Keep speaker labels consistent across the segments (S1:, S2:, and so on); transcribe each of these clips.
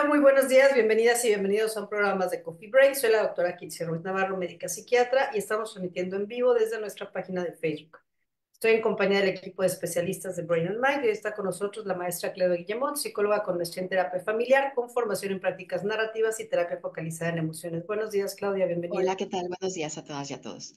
S1: Hola, muy buenos días, bienvenidas y bienvenidos a un programa más de Coffee Break. Soy la doctora Kitsia Ruiz Navarro, médica psiquiatra, y estamos transmitiendo en vivo desde nuestra página de Facebook. Estoy en compañía del equipo de especialistas de Brain and Mind y hoy está con nosotros la maestra Claudia Guillemot, psicóloga con maestría en terapia familiar, con formación en prácticas narrativas y terapia focalizada en emociones. Buenos días, Claudia, bienvenida.
S2: Hola, ¿qué tal? Buenos días a todas y a todos.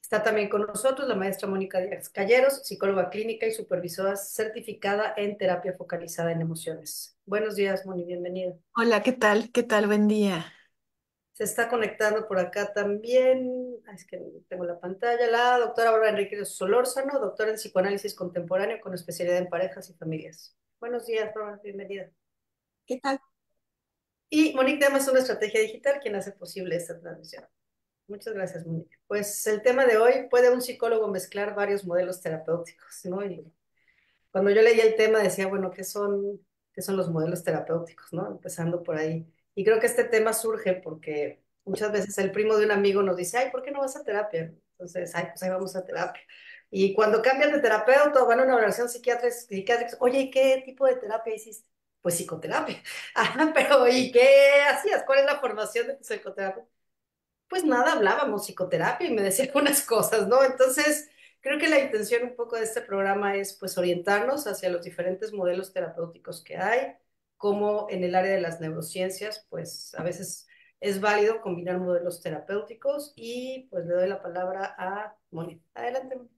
S1: Está también con nosotros la maestra Mónica Díaz Calleros, psicóloga clínica y supervisora certificada en terapia focalizada en emociones. Buenos días, Moni, bienvenida.
S3: Hola, ¿qué tal? ¿Qué tal? Buen día.
S1: Se está conectando por acá también, es que no tengo la pantalla, la doctora Bárbara Enríquez Solórzano, doctora en psicoanálisis contemporáneo con especialidad en parejas y familias. Buenos días, Bárbara, bienvenida.
S3: ¿Qué tal?
S1: Y Monique Damas, una estrategia digital, quien hace posible esta transmisión. Muchas gracias, Monique. Pues el tema de hoy, ¿puede un psicólogo mezclar varios modelos terapéuticos? ¿No? Y cuando yo leí el tema decía, bueno, qué son los modelos terapéuticos, ¿no? Empezando por ahí. Y creo que este tema surge porque muchas veces el primo de un amigo nos dice, ay, ¿por qué no vas a terapia? Entonces, ay, pues ahí vamos a terapia. Y cuando cambian de terapeuta o van a una evaluación psiquiátrica, oye, ¿y qué tipo de terapia hiciste? Pues psicoterapia. Ah, pero ¿y qué hacías? ¿Cuál es la formación de tu psicoterapia? Pues nada, hablábamos psicoterapia y me decía algunas cosas, ¿no? Entonces, creo que la intención un poco de este programa es pues orientarnos hacia los diferentes modelos terapéuticos que hay, como en el área de las neurociencias, pues a veces es válido combinar modelos terapéuticos y pues le doy la palabra a Moni. Adelante, Moni.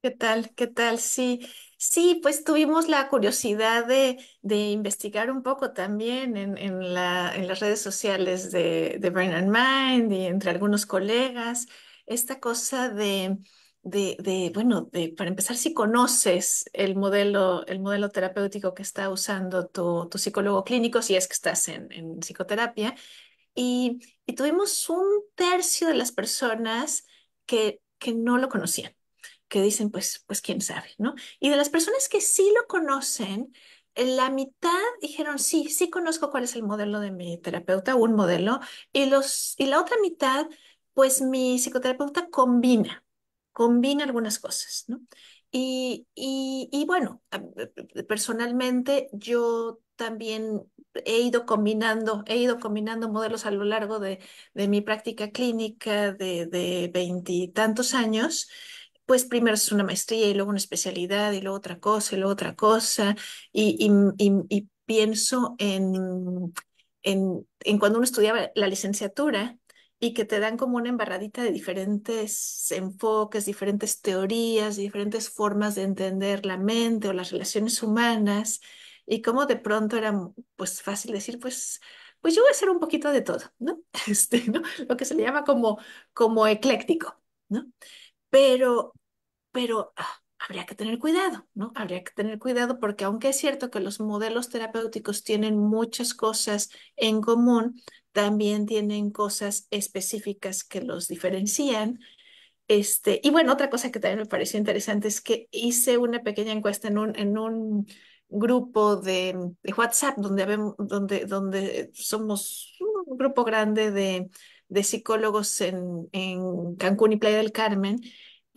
S3: ¿Qué tal? ¿Qué tal? Sí, sí, pues tuvimos la curiosidad de investigar un poco también en las redes sociales de Brain and Mind y entre algunos colegas, esta cosa para empezar, si conoces el modelo terapéutico que está usando tu psicólogo clínico, si es que estás en psicoterapia. Y tuvimos un tercio de las personas que no lo conocían, que dicen, pues quién sabe, ¿no? Y de las personas que sí lo conocen, la mitad dijeron, sí, sí conozco cuál es el modelo de mi terapeuta, un modelo, y la otra mitad, pues mi psicoterapeuta combina algunas cosas, ¿no? Y bueno, personalmente yo también he ido combinando modelos a lo largo de mi práctica clínica de veintitantos años. Pues primero es una maestría y luego una especialidad y luego otra cosa y luego otra cosa. Y pienso en cuando uno estudiaba la licenciatura y que te dan como una embarradita de diferentes enfoques, diferentes teorías, diferentes formas de entender la mente o las relaciones humanas, y cómo de pronto era pues fácil decir, pues yo voy a hacer un poquito de todo, ¿no? ¿No? Lo que se le llama como ecléctico, ¿no? Pero, pero habría que tener cuidado, ¿no? Habría que tener cuidado porque aunque es cierto que los modelos terapéuticos tienen muchas cosas en común, también tienen cosas específicas que los diferencian. Y bueno, otra cosa que también me pareció interesante es que hice una pequeña encuesta en un grupo de WhatsApp donde somos un grupo grande de psicólogos en Cancún y Playa del Carmen.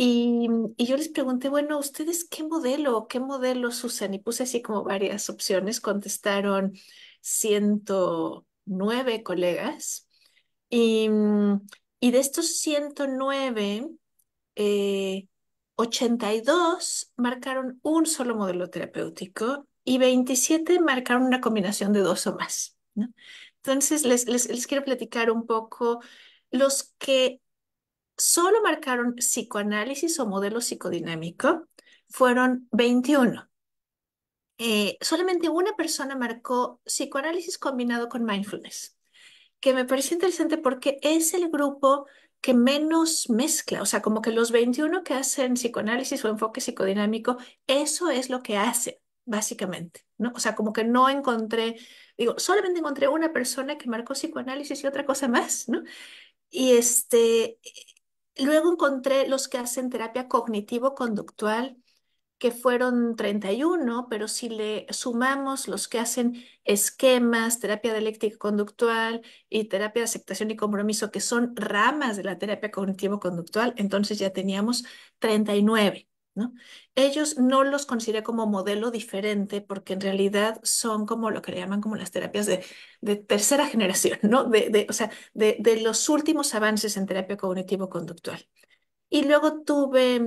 S3: Y, y yo les pregunté, bueno, ¿ustedes qué modelos usan? Y puse así como varias opciones. Contestaron 109 colegas. Y, y de estos 109 eh, 82 marcaron un solo modelo terapéutico y 27 marcaron una combinación de dos o más, ¿no? Entonces, les quiero platicar un poco los que solo marcaron psicoanálisis o modelo psicodinámico. Fueron 21. Solamente una persona marcó psicoanálisis combinado con mindfulness, que me pareció interesante porque es el grupo que menos mezcla, o sea, como que los 21 que hacen psicoanálisis o enfoque psicodinámico, eso es lo que hacen, básicamente, ¿no? O sea, como que no encontré, digo, solamente encontré una persona que marcó psicoanálisis y otra cosa más, ¿no? Y luego encontré los que hacen terapia cognitivo-conductual, que fueron 31, pero si le sumamos los que hacen esquemas, terapia dialéctica conductual y terapia de aceptación y compromiso, que son ramas de la terapia cognitivo-conductual, entonces ya teníamos 39. ¿no? Ellos no los consideré como modelo diferente porque en realidad son como lo que le llaman como las terapias de tercera generación, ¿no? O sea, de los últimos avances en terapia cognitivo-conductual. Y luego tuve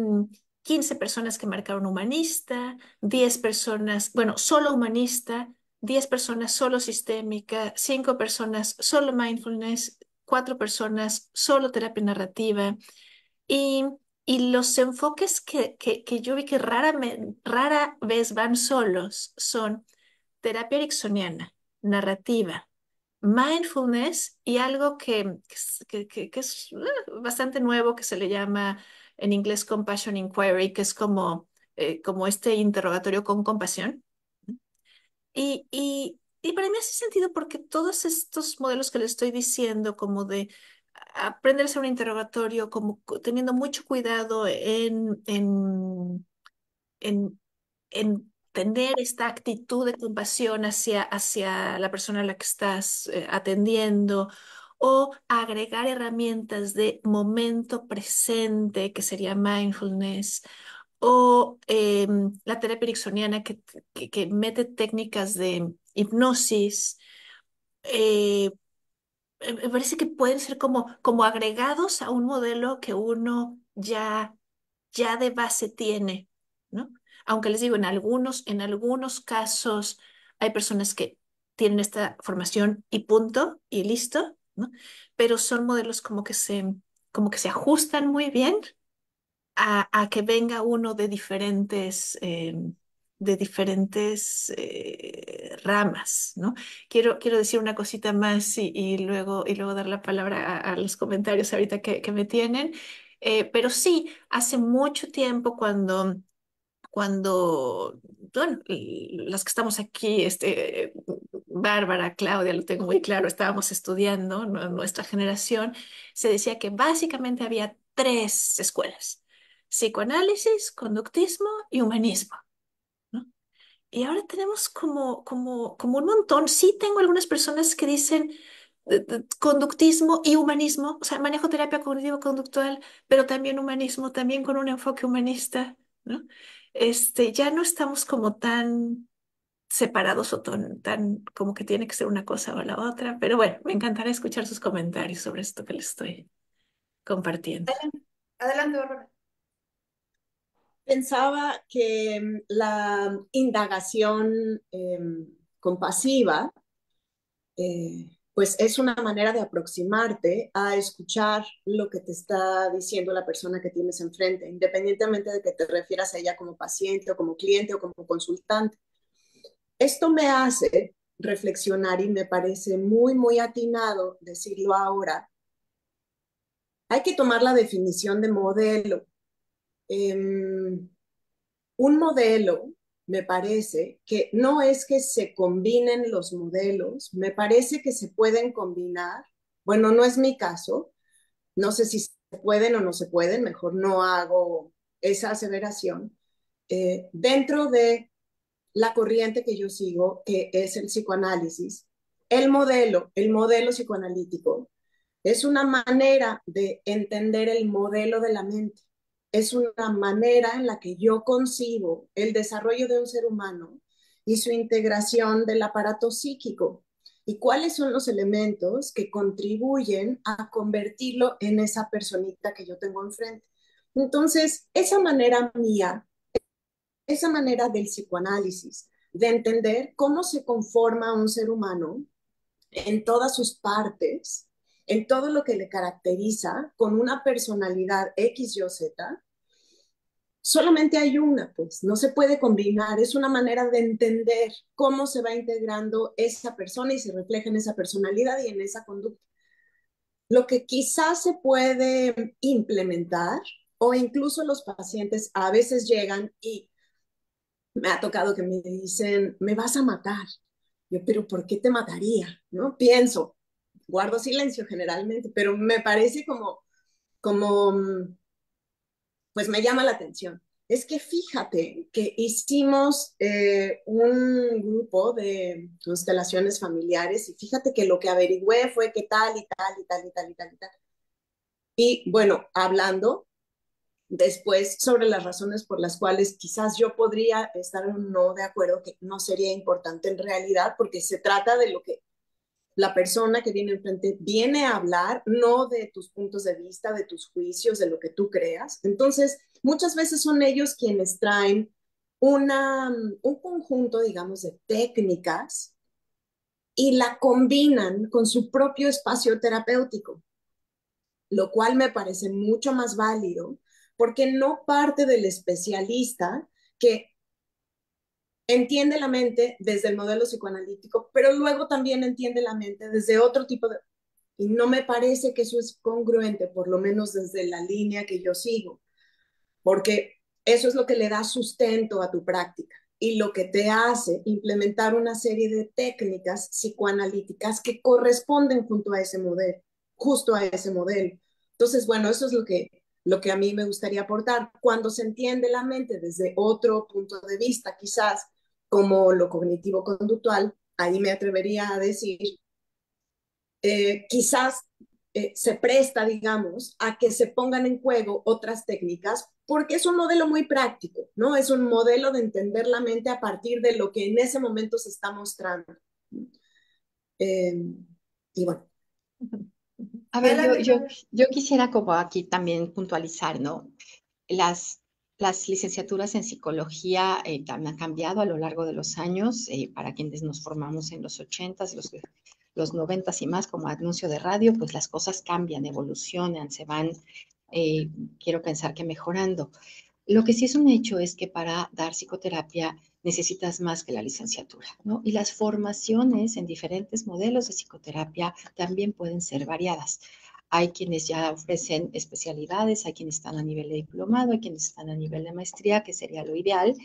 S3: 15 personas que marcaron humanista, 10 personas, bueno, solo humanista, 10 personas solo sistémica, 5 personas solo mindfulness, 4 personas solo terapia narrativa. Y, y los enfoques que yo vi que rara vez van solos son terapia ericksoniana, narrativa, mindfulness y algo que es bastante nuevo que se le llama en inglés compassion inquiry, que es como este interrogatorio con compasión. Y para mí hace sentido porque todos estos modelos que le estoy diciendo, como de aprender a hacer un interrogatorio, como teniendo mucho cuidado en tener esta actitud de compasión hacia la persona a la que estás atendiendo, o agregar herramientas de momento presente, que sería mindfulness, o la terapia ericksoniana que mete técnicas de hipnosis. eh, Me parece que pueden ser como agregados a un modelo que uno ya de base tiene, ¿no? Aunque les digo, en algunos casos hay personas que tienen esta formación y punto, y listo, ¿no? Pero son modelos como que se ajustan muy bien a que venga uno de diferentes ramas, ¿no? Quiero decir una cosita más y luego dar la palabra a los comentarios ahorita que me tienen. Pero sí, hace mucho tiempo cuando, bueno, las que estamos aquí, Bárbara, Claudia, lo tengo muy claro, estábamos estudiando, nuestra generación, se decía que básicamente había tres escuelas: psicoanálisis, conductismo y humanismo, ¿no? Y ahora tenemos como un montón. Sí tengo algunas personas que dicen conductismo y humanismo, o sea, manejo terapia cognitivo-conductual, pero también humanismo, también con un enfoque humanista, ¿no? Ya no estamos como tan separados o tan como que tiene que ser una cosa o la otra, pero bueno, me encantará escuchar sus comentarios sobre esto que les estoy compartiendo.
S1: Adelante, Bárbara.
S4: Pensaba que la indagación compasiva, pues es una manera de aproximarte a escuchar lo que te está diciendo la persona que tienes enfrente, independientemente de que te refieras a ella como paciente o como cliente o como consultante. Esto me hace reflexionar y me parece muy, muy atinado decirlo ahora. Hay que tomar la definición de modelo. Un modelo, me parece que no es que se combinen los modelos, me parece que se pueden combinar. Bueno, no es mi caso, no sé si se pueden o no se pueden, mejor no hago esa aseveración. Dentro de la corriente que yo sigo, que es el psicoanálisis, el modelo psicoanalítico, es una manera de entender el modelo de la mente. Es una manera en la que yo concibo el desarrollo de un ser humano y su integración del aparato psíquico. Y cuáles son los elementos que contribuyen a convertirlo en esa personita que yo tengo enfrente. Entonces, esa manera mía, esa manera del psicoanálisis, de entender cómo se conforma un ser humano en todas sus partes, en todo lo que le caracteriza, con una personalidad X, Y o Z, solamente hay una, pues no se puede combinar, es una manera de entender cómo se va integrando esa persona y se refleja en esa personalidad y en esa conducta. Lo que quizás se puede implementar, o incluso los pacientes a veces llegan y me ha tocado que me dicen, me vas a matar. Yo, pero ¿por qué te mataría? ¿No? Pienso, guardo silencio generalmente, pero me parece como, pues me llama la atención. Es que fíjate que hicimos un grupo de constelaciones familiares y fíjate que lo que averigüé fue que tal y tal y tal y tal y tal y tal. Y bueno, hablando, Después, sobre las razones por las cuales quizás yo podría estar o no de acuerdo, que no sería importante en realidad, porque se trata de lo que la persona que viene enfrente viene a hablar, no de tus puntos de vista, de tus juicios, de lo que tú creas. Entonces, muchas veces son ellos quienes traen un conjunto, digamos, de técnicas y la combinan con su propio espacio terapéutico, lo cual me parece mucho más válido porque no parte del especialista que entiende la mente desde el modelo psicoanalítico, pero luego también entiende la mente desde otro tipo de... Y no me parece que eso es congruente, por lo menos desde la línea que yo sigo, porque eso es lo que le da sustento a tu práctica y lo que te hace implementar una serie de técnicas psicoanalíticas que corresponden junto a ese modelo, justo a ese modelo. Entonces, bueno, eso es lo que a mí me gustaría aportar. Cuando se entiende la mente desde otro punto de vista, quizás como lo cognitivo-conductual, ahí me atrevería a decir, quizás se presta, digamos, a que se pongan en juego otras técnicas, porque es un modelo muy práctico, ¿no? Es un modelo de entender la mente a partir de lo que en ese momento se está mostrando. Eh, y bueno.
S2: A ver,
S1: Melanie,
S2: yo quisiera como aquí también puntualizar, ¿no? Las, las licenciaturas en psicología han cambiado a lo largo de los años, para quienes nos formamos en los 80s, los 90s y más como anuncio de radio, pues las cosas cambian, evolucionan, se van, quiero pensar que mejorando. Lo que sí es un hecho es que para dar psicoterapia necesitas más que la licenciatura, ¿no? Y las formaciones en diferentes modelos de psicoterapia también pueden ser variadas. Hay quienes ya ofrecen especialidades, hay quienes están a nivel de diplomado, hay quienes están a nivel de maestría, que sería lo ideal.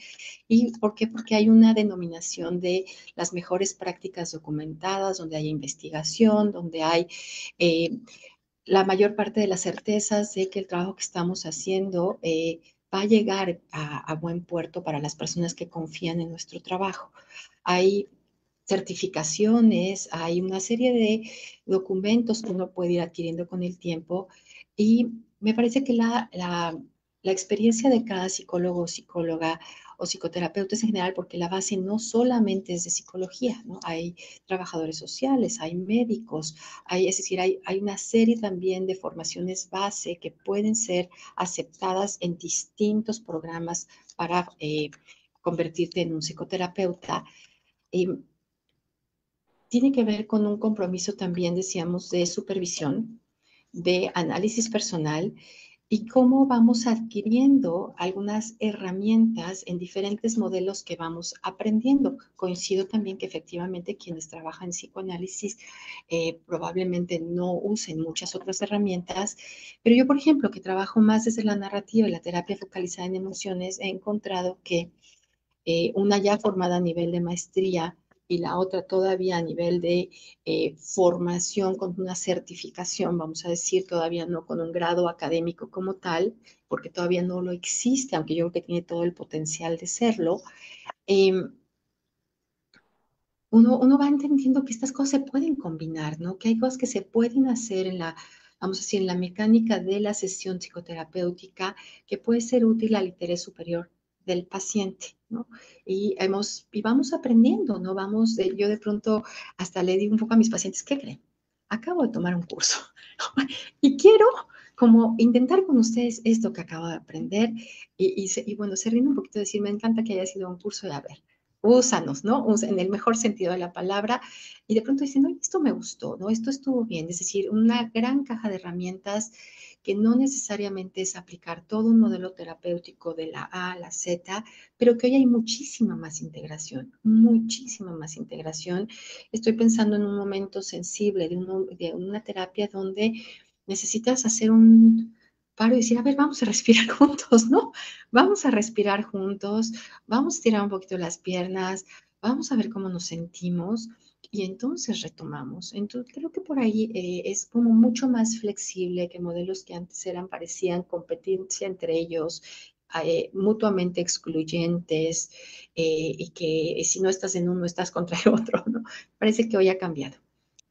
S2: ¿Y por qué? Porque hay una denominación de las mejores prácticas documentadas, donde hay investigación, donde hay la mayor parte de las certezas de que el trabajo que estamos haciendo va a llegar a buen puerto para las personas que confían en nuestro trabajo. Hay certificaciones, hay una serie de documentos que uno puede ir adquiriendo con el tiempo y me parece que la experiencia de cada psicólogo o psicóloga o psicoterapeutas en general, porque la base no solamente es de psicología, ¿no? Hay trabajadores sociales, hay médicos, es decir, hay una serie también de formaciones base que pueden ser aceptadas en distintos programas para convertirte en un psicoterapeuta. Y tiene que ver con un compromiso también, decíamos, de supervisión, de análisis personal y cómo vamos adquiriendo algunas herramientas en diferentes modelos que vamos aprendiendo. Coincido también que efectivamente quienes trabajan en psicoanálisis probablemente no usen muchas otras herramientas, pero yo, por ejemplo, que trabajo más desde la narrativa y la terapia focalizada en emociones, he encontrado que una ya formada a nivel de maestría y la otra todavía a nivel de formación con una certificación, vamos a decir, todavía no con un grado académico como tal, porque todavía no lo existe, aunque yo creo que tiene todo el potencial de serlo. eh, uno va entendiendo que estas cosas se pueden combinar, ¿no? Que hay cosas que se pueden hacer vamos a decir, en la mecánica de la sesión psicoterapéutica que puede ser útil al interés superior del paciente, ¿no? Y vamos aprendiendo, ¿no? Yo de pronto hasta le digo un poco a mis pacientes, ¿qué creen? Acabo de tomar un curso y quiero como intentar con ustedes esto que acabo de aprender y bueno, se ríen un poquito de decir, me encanta que haya sido un curso de a ver, úsanos, ¿no? En el mejor sentido de la palabra, y de pronto dicen, oye, esto me gustó, ¿no? Esto estuvo bien, es decir, una gran caja de herramientas que no necesariamente es aplicar todo un modelo terapéutico de la A a la Z, pero que hoy hay muchísima más integración, muchísima más integración. Estoy pensando en un momento sensible de una terapia donde necesitas hacer un paro y decir, a ver, vamos a respirar juntos, ¿no? Vamos a respirar juntos, vamos a tirar un poquito las piernas, vamos a ver cómo nos sentimos y entonces retomamos. Entonces, creo que por ahí es como mucho más flexible que modelos que antes parecían competencia entre ellos, mutuamente excluyentes y que si no estás en uno, estás contra el otro, ¿no? Parece que hoy ha cambiado.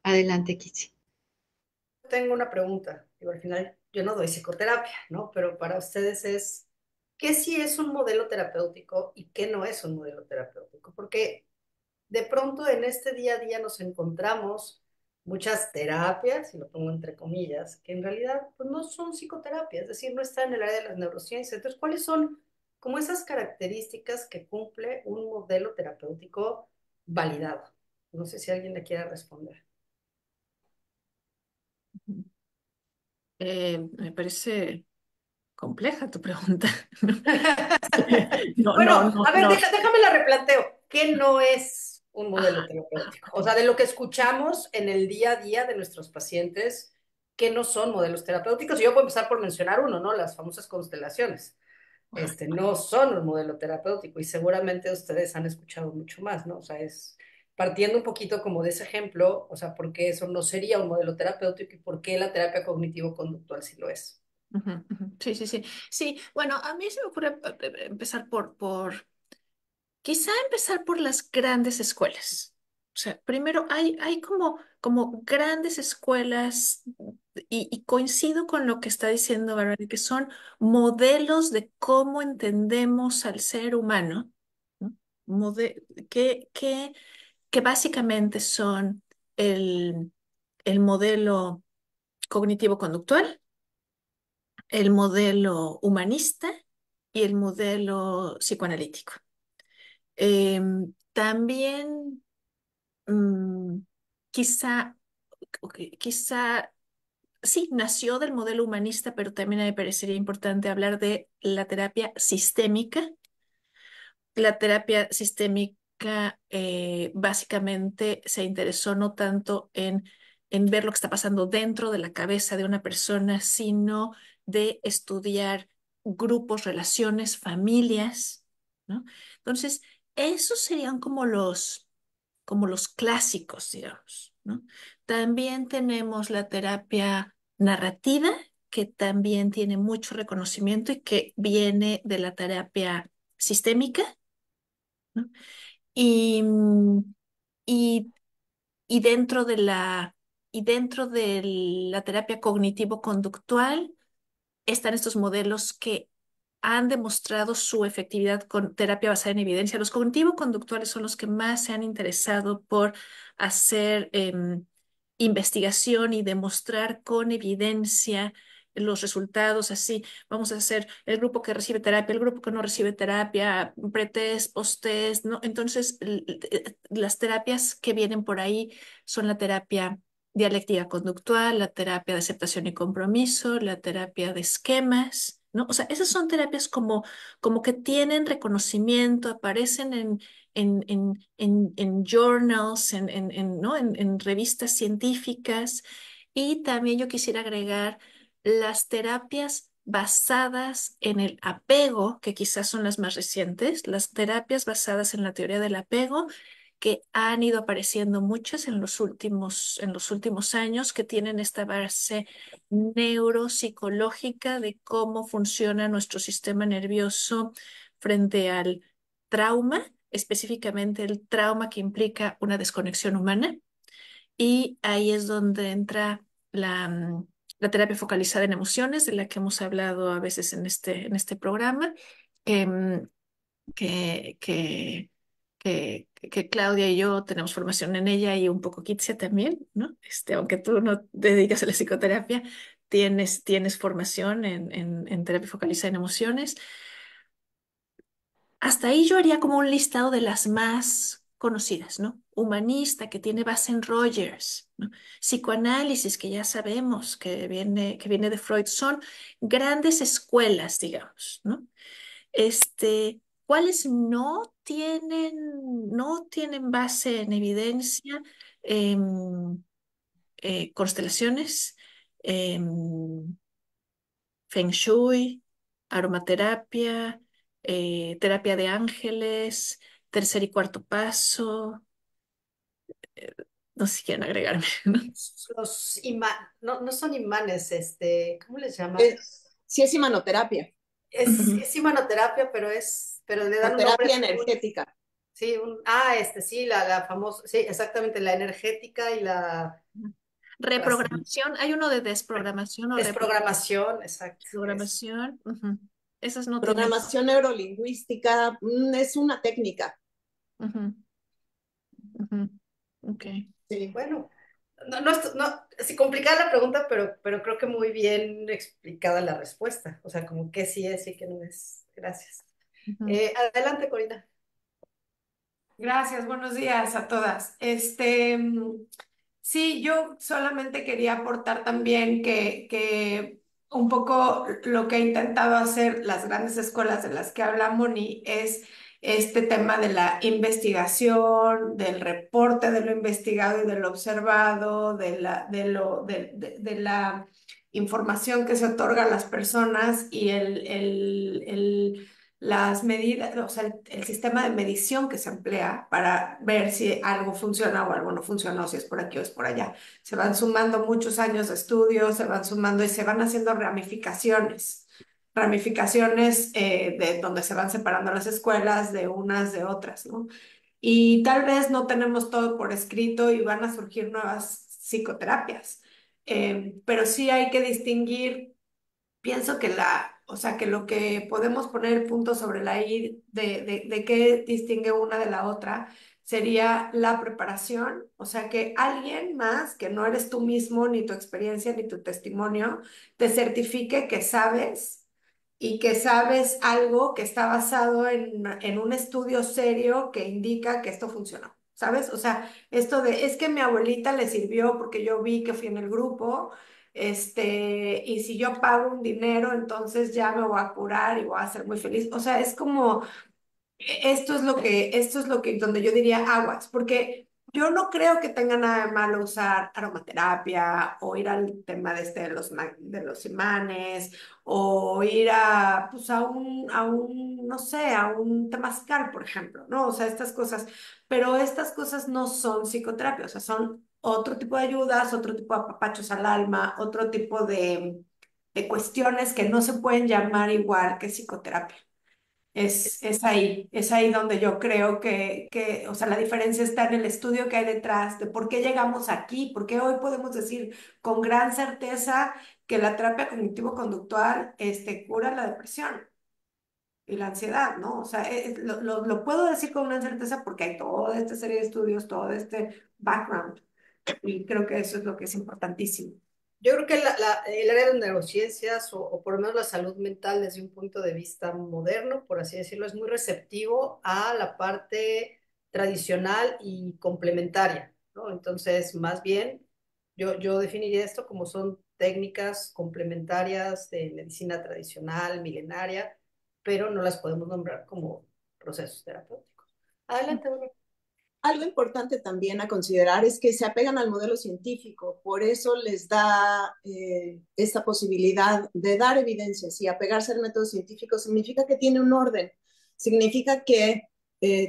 S2: Adelante, Kitsi.
S1: tengo una pregunta. Digo, al final, yo no doy psicoterapia, ¿no? Pero para ustedes es, ¿qué sí es un modelo terapéutico y qué no es un modelo terapéutico? Porque de pronto en este día a día nos encontramos muchas terapias, y lo pongo entre comillas, que en realidad pues, no son psicoterapia, es decir, no están en el área de las neurociencias. Entonces, ¿cuáles son como esas características que cumple un modelo terapéutico validado? No sé si alguien le quiera responder.
S3: Me parece compleja tu pregunta. No, no,
S1: Bueno,
S3: no,
S1: a ver,
S3: no.
S1: déjame la replanteo. ¿Qué no es un modelo terapéutico? O sea, de lo que escuchamos en el día a día de nuestros pacientes, ¿qué no son modelos terapéuticos? Y yo puedo empezar por mencionar uno, ¿no? Las famosas constelaciones. No son un modelo terapéutico y seguramente ustedes han escuchado mucho más, ¿no? O sea, es partiendo un poquito como de ese ejemplo, o sea, ¿por qué eso no sería un modelo terapéutico y por qué la terapia cognitivo-conductual sí lo es?
S3: Ujú, ujú. Sí, sí, sí. Sí, bueno, a mí se me ocurre empezar quizá empezar por las grandes escuelas. O sea, primero hay como grandes escuelas y coincido con lo que está diciendo Bárbara, que son modelos de cómo entendemos al ser humano, ¿no? Mode- que, que, que básicamente son el, el modelo cognitivo-conductual, el modelo humanista y el modelo psicoanalítico. También mm, quizá, quizá, sí, nació del modelo humanista, pero también me parecería importante hablar de la terapia sistémica. La terapia sistémica básicamente se interesó no tanto en ver lo que está pasando dentro de la cabeza de una persona, sino de estudiar grupos, relaciones, familias, ¿no? Entonces, esos serían como los clásicos, digamos, ¿no? También tenemos la terapia narrativa, que también tiene mucho reconocimiento y que viene de la terapia sistémica, ¿no? Y, y, y dentro de y dentro de la terapia cognitivo-conductual están estos modelos que han demostrado su efectividad con terapia basada en evidencia. Los cognitivo-conductuales son los que más se han interesado por hacer investigación y demostrar con evidencia los resultados. Así, vamos a hacer el grupo que recibe terapia, el grupo que no recibe terapia, pretest, posttest, ¿no? Entonces, las terapias que vienen por ahí son la terapia dialéctica conductual, la terapia de aceptación y compromiso, la terapia de esquemas, ¿no? O sea, esas son terapias como que tienen reconocimiento, aparecen en journals, ¿no? En revistas científicas. Y también yo quisiera agregar las terapias basadas en el apego, que quizás son las más recientes, las terapias basadas en la teoría del apego que han ido apareciendo muchas en los últimos años, que tienen esta base neuropsicológica de cómo funciona nuestro sistema nervioso frente al trauma, específicamente el trauma que implica una desconexión humana. Y ahí es donde entra la terapia focalizada en emociones, de la que hemos hablado a veces en este programa. que, mm, que, que, que Claudia y yo tenemos formación en ella y un poco Kitsia también, ¿no? Aunque tú no te dedicas a la psicoterapia, tienes formación en terapia focalizada en emociones. Hasta ahí yo haría como un listado de las más conocidas, ¿no? Humanista, que tiene base en Rogers, ¿no? Psicoanálisis, que ya sabemos que viene de Freud, son grandes escuelas, digamos, ¿no? ¿Cuáles no tienen base en evidencia? Em, Constelaciones, em, Feng Shui, aromaterapia, terapia de ángeles, tercer y cuarto paso. No sé si quieren agregarme, ¿no?
S1: No, no son imanes, ¿cómo les llaman?
S4: Sí es humanoterapia
S3: Ujú.
S1: Es imanoterapia, pero le
S4: o
S1: dan un nombre,
S4: terapia energética.
S1: sí, sí, la famosa, sí, exactamente, la energética y la, Gracias.
S3: Reprogramación, hay uno de desprogramación o
S1: Desprogramación, exacto.
S3: reprogramación. Esas no tienen.
S4: Programación neurolingüística es una técnica.
S3: Ujú, ujú. Ok.
S4: Sí.
S1: Bueno, sí, complicada la pregunta, pero creo que muy bien explicada la respuesta. O sea, como que sí es y que no es. Gracias.
S3: Ujú.
S1: Adelante, Corina.
S5: Gracias, buenos días a todas. Sí, yo solamente quería aportar también que un poco lo que ha intentado hacer las grandes escuelas de las que habla Moni es este tema de la investigación, del reporte de lo investigado y de lo observado, de la información que se otorga a las personas y las medidas, o sea, el sistema de medición que se emplea para ver si algo funciona o algo no funciona, o si es por aquí o es por allá. Se van sumando muchos años de estudio, se van sumando y se van haciendo ramificaciones de donde se van separando las escuelas de unas de otras, ¿no? Y tal vez no tenemos todo por escrito y van a surgir nuevas psicoterapias. Pero sí hay que distinguir. Pienso que o sea, que lo que podemos poner punto sobre la I de qué distingue una de la otra sería la preparación, o sea, que alguien más, que no eres tú mismo, ni tu experiencia, ni tu testimonio, te certifique que sabes y que sabes algo que está basado en un estudio serio que indica que esto funcionó. ¿Sabes? O sea, esto de, es que mi abuelita le sirvió porque yo vi que fui en el grupo, y si yo pago un dinero, entonces ya me voy a curar y voy a ser muy feliz. O sea, es como, esto es lo que, donde yo diría aguas, porque yo no creo que tenga nada de malo usar aromaterapia o ir al tema de de los imanes o ir pues no sé, a un temazcal, por ejemplo, ¿no? O sea, estas cosas, pero estas cosas no son psicoterapia, o sea, son otro tipo de ayudas, otro tipo de apapachos al alma, otro tipo de cuestiones que no se pueden llamar igual que psicoterapia. Es ahí donde yo creo o sea, la diferencia está en el estudio que hay detrás de por qué llegamos aquí, por qué hoy podemos decir con gran certeza que la terapia cognitivo-conductual cura la depresión y la ansiedad, ¿no? O sea, lo puedo decir con gran certeza porque hay toda esta serie de estudios, todo este background, y creo que eso es lo que es importantísimo.
S1: Yo creo que el área de neurociencias o por lo menos la salud mental desde un punto de vista moderno, por así decirlo, es muy receptivo a la parte tradicional y complementaria, ¿no? Entonces, más bien, yo definiría esto como son técnicas complementarias de medicina tradicional, milenaria, pero no las podemos nombrar como procesos terapéuticos. Adelante, Aurora.
S4: Algo importante también a considerar es que se apegan al modelo científico, por eso les da esta posibilidad de dar evidencias y apegarse al método científico significa que tiene un orden, significa que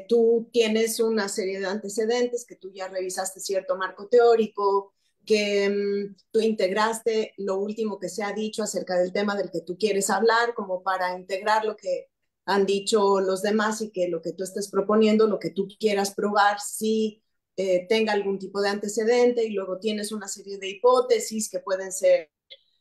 S4: tú tienes una serie de antecedentes, que tú ya revisaste cierto marco teórico, que tú integraste lo último que se ha dicho acerca del tema del que tú quieres hablar, como para integrar lo que han dicho los demás y que lo que tú estés proponiendo, lo que tú quieras probar, sí tenga algún tipo de antecedente y luego tienes una serie de hipótesis que pueden ser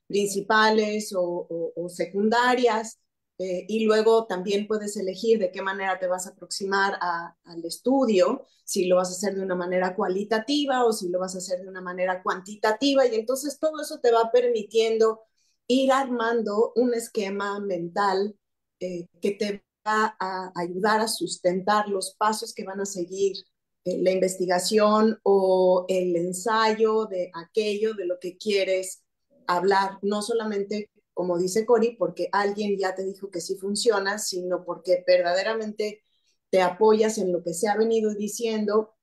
S4: principales o secundarias. Y luego también puedes elegir de qué manera te vas a aproximar al estudio, si lo vas a hacer de una manera cualitativa o si lo vas a hacer de una manera cuantitativa. Y entonces todo eso te va permitiendo ir armando un esquema mental que te va a ayudar a sustentar los pasos que van a seguir la investigación o el ensayo de aquello de lo que quieres hablar, no solamente, como dice Cori, porque alguien ya te dijo que sí funciona, sino porque verdaderamente te apoyas en lo que se ha venido diciendo,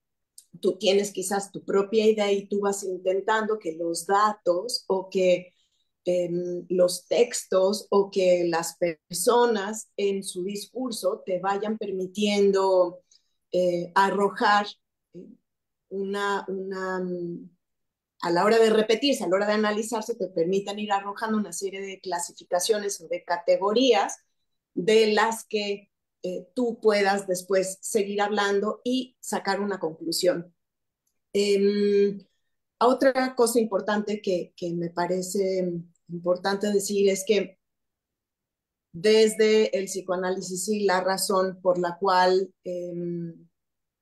S4: tú tienes quizás tu propia idea y tú vas intentando que los datos o que los textos o que las personas en su discurso te vayan permitiendo arrojar una a la hora de repetirse, a la hora de analizarse, te permitan ir arrojando una serie de clasificaciones o de categorías de las que tú puedas después seguir hablando y sacar una conclusión. Eh, Otra cosa importante que me parece importante decir es que desde el psicoanálisis y la razón por la cual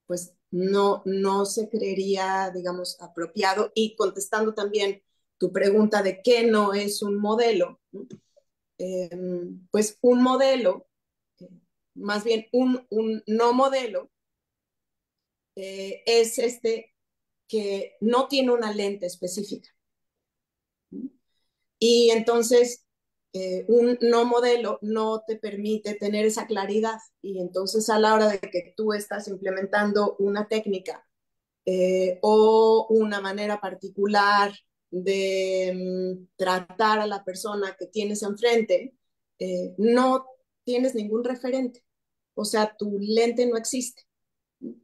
S4: pues no se creería, digamos, apropiado. Y contestando también tu pregunta de qué no es un modelo, eh, pues un modelo, eh, más bien un no modelo, es este que no tiene una lente específica. Y entonces, un no modelo no te permite tener esa claridad. Y entonces, a la hora de que tú estás implementando una técnica o una manera particular de tratar a la persona que tienes enfrente, no tienes ningún referente. O sea, tu lente no existe.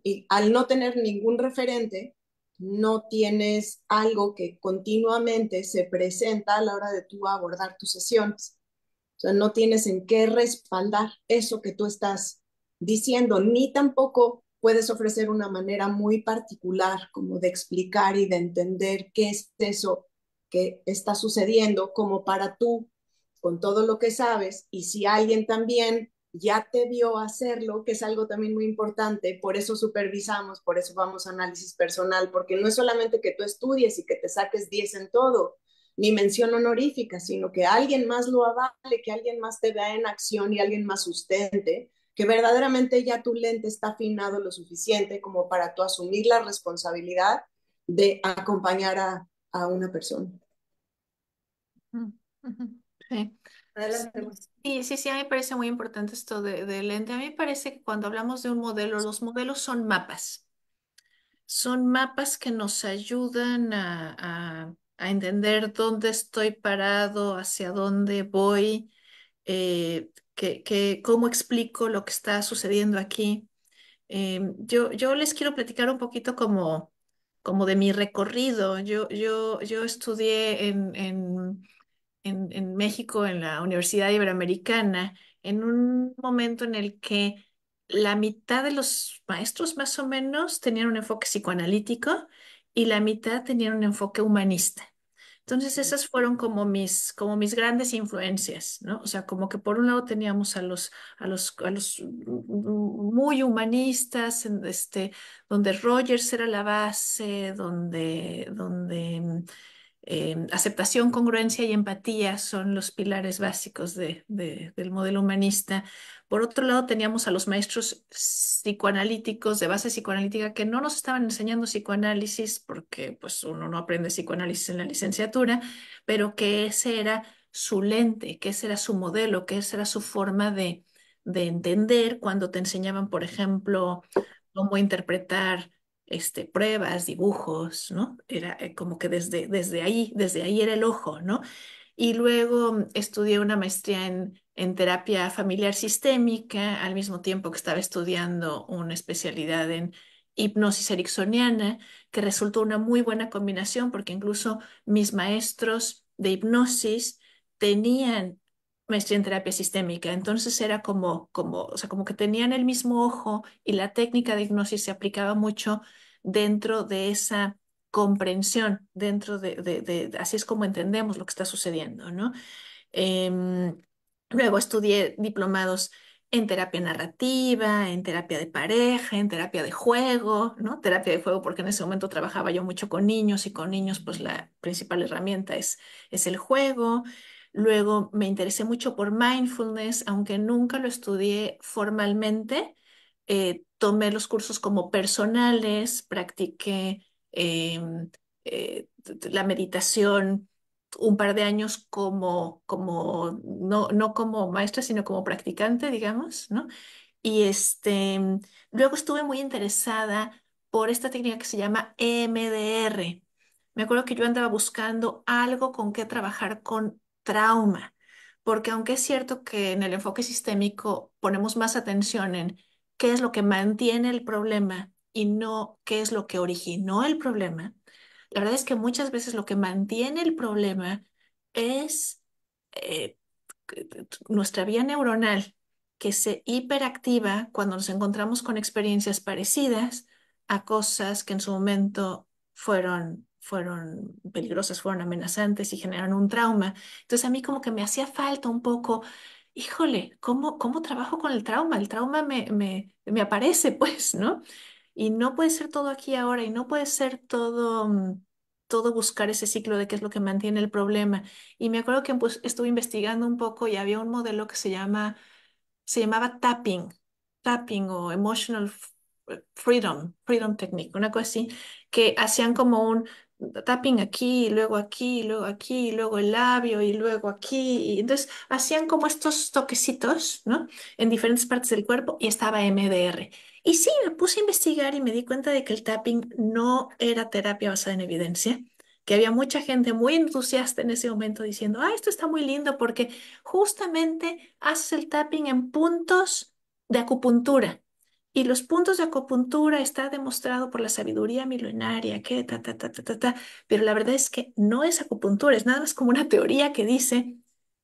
S4: Y al no tener ningún referente, no tienes algo que continuamente se presenta a la hora de tú abordar tus sesiones. O sea, no tienes en qué respaldar eso que tú estás diciendo, ni tampoco puedes ofrecer una manera muy particular como de explicar y de entender qué es eso que está sucediendo, como para tú, con todo lo que sabes, y si alguien también ya te vio hacerlo, que es algo también muy importante, por eso supervisamos, por eso vamos a análisis personal, porque no es solamente que tú estudies y que te saques 10 en todo, ni mención honorífica, sino que alguien más lo avale, que alguien más te vea en acción y alguien más sustente, que verdaderamente ya tu lente está afinado lo suficiente como para tú asumir la responsabilidad de acompañar a una persona.
S3: Mm, ujú. Sí.
S1: Adelante, Mónica.
S3: Sí, sí, sí, a mí me parece muy importante esto del lente. A mí me parece que cuando hablamos de un modelo, los modelos son mapas. Son mapas que nos ayudan a entender dónde estoy parado, hacia dónde voy, cómo explico lo que está sucediendo aquí. Yo les quiero platicar un poquito como de mi recorrido. Yo estudié en México, en la Universidad Iberoamericana, en un momento en el que la mitad de los maestros más o menos tenían un enfoque psicoanalítico y la mitad tenían un enfoque humanista. Entonces esas fueron como mis grandes influencias, ¿no? O sea, como que por un lado teníamos a los muy humanistas, donde Rogers era la base, donde aceptación, congruencia y empatía son los pilares básicos del modelo humanista. Por otro lado, teníamos a los maestros psicoanalíticos de base psicoanalítica que no nos estaban enseñando psicoanálisis porque pues uno no aprende psicoanálisis en la licenciatura, pero que ese era su lente, que ese era su modelo, que esa era su forma de entender cuando te enseñaban, por ejemplo, cómo interpretar pruebas, dibujos, ¿no? Era como que desde ahí era el ojo, ¿no? Y luego estudié una maestría en terapia familiar sistémica, al mismo tiempo que estaba estudiando una especialidad en hipnosis ericksoniana, que resultó una muy buena combinación porque incluso mis maestros de hipnosis tenían maestría en terapia sistémica, entonces era o sea, como que tenían el mismo ojo y la técnica de hipnosis se aplicaba mucho dentro de esa comprensión, dentro así es como entendemos lo que está sucediendo, ¿no? Em, Luego estudié diplomados en terapia narrativa, en terapia de pareja, en terapia de juego, ¿no? Terapia de juego porque en ese momento trabajaba yo mucho con niños y con niños pues la principal herramienta es el juego. Luego me interesé mucho por mindfulness, aunque nunca lo estudié formalmente. Tomé los cursos como personales, practiqué la meditación un par de años no como maestra, sino como practicante, digamos, ¿no? Y luego estuve muy interesada por esta técnica que se llama EMDR. Me acuerdo que yo andaba buscando algo con que trabajar con trauma, porque aunque es cierto que en el enfoque sistémico ponemos más atención en qué es lo que mantiene el problema y no qué es lo que originó el problema, la verdad es que muchas veces lo que mantiene el problema es eh, nuestra vía neuronal que se hiperactiva cuando nos encontramos con experiencias parecidas a cosas que en su momento fueron peligrosas, fueron amenazantes y generaron un trauma. Entonces a mí como que me hacía falta un poco, híjole, ¿cómo trabajo con el trauma? El trauma me aparece, pues, ¿no? Y no puede ser todo aquí y ahora, y no puede ser todo, todo buscar ese ciclo de qué es lo que mantiene el problema. Y me acuerdo que pues, estuve investigando un poco y había un modelo que se llamaba tapping o freedom technique, una cosa así, que hacían como un tapping aquí, y luego aquí, y luego el labio, y luego aquí. Y entonces hacían como estos toquecitos, ¿no? En diferentes partes del cuerpo y estaba MDR. Y sí, me puse a investigar y me di cuenta de que el tapping no era terapia basada en evidencia, que había mucha gente muy entusiasta en ese momento diciendo, ah, esto está muy lindo porque justamente haces el tapping en puntos de acupuntura. Y los puntos de acupuntura está demostrado por la sabiduría milenaria que pero la verdad es que no es acupuntura, es nada más como una teoría que dice,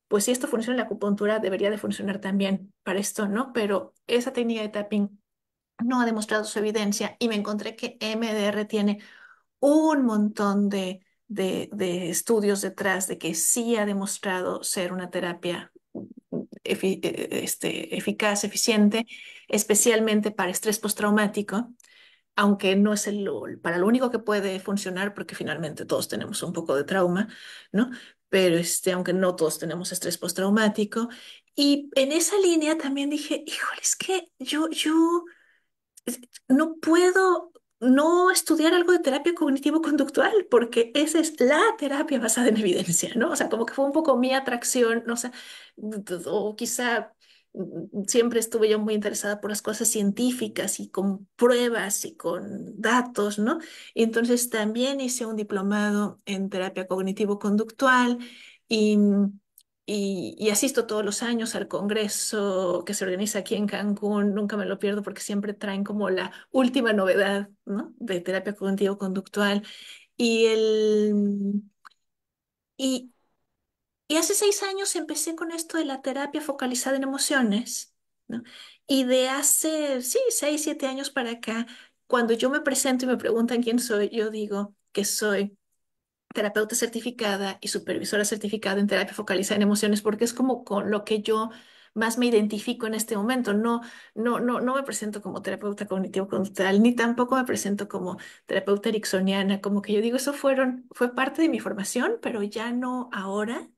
S3: pues si esto funciona en la acupuntura, debería de funcionar también para esto, ¿no? Pero esa técnica de tapping no ha demostrado su evidencia y me encontré que MDR tiene un montón de estudios detrás de que sí ha demostrado ser una terapia eficaz, eficiente, especialmente para estrés postraumático, aunque no es para lo único que puede funcionar, porque finalmente todos tenemos un poco de trauma, ¿no? Pero aunque no todos tenemos estrés postraumático. Y en esa línea también dije, híjole, es que yo no puedo no estudiar algo de terapia cognitivo-conductual, porque esa es la terapia basada en evidencia, ¿no? O sea, como que fue un poco mi atracción, no sé, o quizá siempre estuve yo muy interesada por las cosas científicas y con pruebas y con datos, ¿no? Y entonces también hice un diplomado en terapia cognitivo-conductual y y asisto todos los años al congreso que se organiza aquí en Cancún, nunca me lo pierdo porque siempre traen como la última novedad, ¿no? De terapia cognitivo-conductual. Y, el, y, y hace 6 años empecé con esto de la terapia focalizada en emociones, ¿no? Y de hace, sí, 6, 7 años para acá, cuando yo me presento y me preguntan quién soy, yo digo que soy terapeuta certificada y supervisora certificada en terapia focalizada en emociones, porque es como con lo que yo más me identifico en este momento. No me presento como terapeuta cognitivo-conductual, ni tampoco me presento como terapeuta ericksoniana, como que yo digo, fue parte de mi formación, pero ya no ahora.